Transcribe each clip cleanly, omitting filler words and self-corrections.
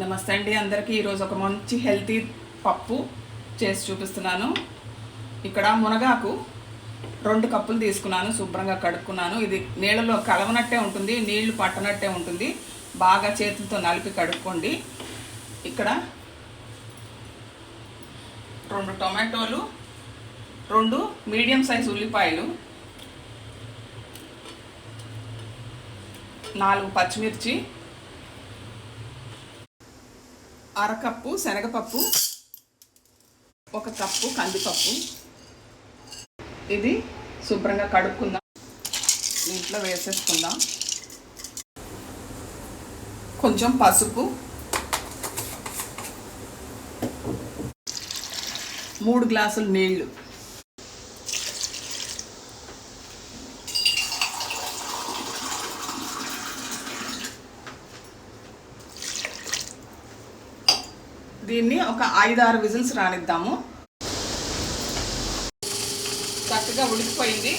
నమస్తే అండి అందరికీ. ఈరోజు ఒక మంచి హెల్తీ పప్పు చేసి చూపిస్తున్నాను. ఇక్కడ మునగాకు 2 కప్పులు తీసుకున్నాను, శుభ్రంగా కడుక్కున్నాను. ఇది నీళ్ళలో కలవనట్టే ఉంటుంది, నీళ్లు పట్టనట్టే ఉంటుంది. బాగా చేతులతో నలిపి కడుక్కోండి. ఇక్కడ 2 టొమాటోలు, 2 మీడియం సైజు ఉల్లిపాయలు, 4 పచ్చిమిర్చి, అరకప్పు శనగపప్పు, 1 కప్పు కందిపప్పు. ఇది శుభ్రంగా కడుక్కుందాం, దీంట్లో వేసేసుకుందాం. కొంచెం పసుపు, 3 గ్లాసులు నీళ్లు, దీన్ని ఒక 5-6 విజిల్స్ రానిద్దాము. చక్కగా ఉడికిపోయింది,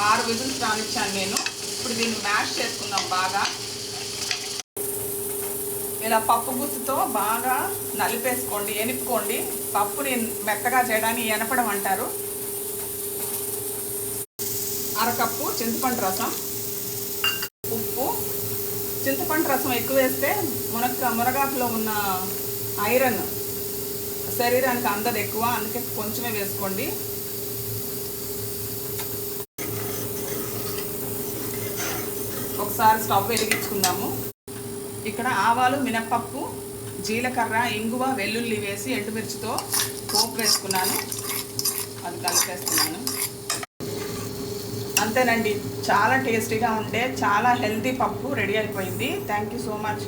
6 విజిల్స్ రానిచ్చాను నేను. ఇప్పుడు దీన్ని మ్యాష్ చేసుకుందాం బాగా. ఇలా పప్పు గుత్తుతో బాగా నలిపేసుకోండి, ఎనుపుకోండి. పప్పుని మెత్తగా చేయడానికి ఎనపడం అంటారు. అరకప్పు చింతపండు రసం, ఉప్పు. చింతపండు రసం ఎక్కువ వేస్తే మునగాకులో ఉన్న ఐరన్ శరీరానికి అందదు ఎక్కువ, అందుకే కొంచెమే వేసుకోండి. ఒకసారి స్టవ్ వెలిగించుకుందాము. ఇక్కడ ఆవాలు, మినప్పప్పు, జీలకర్ర, ఇంగువ, వెల్లుల్లి వేసి ఎండుమిర్చితో పోపు వేసుకున్నాను, అది కలిపేస్తున్నాను. అంతేనండి, చాలా టేస్టీగా ఉండే చాలా హెల్తీ పప్పు రెడీ అయిపోయింది. Thank you so much.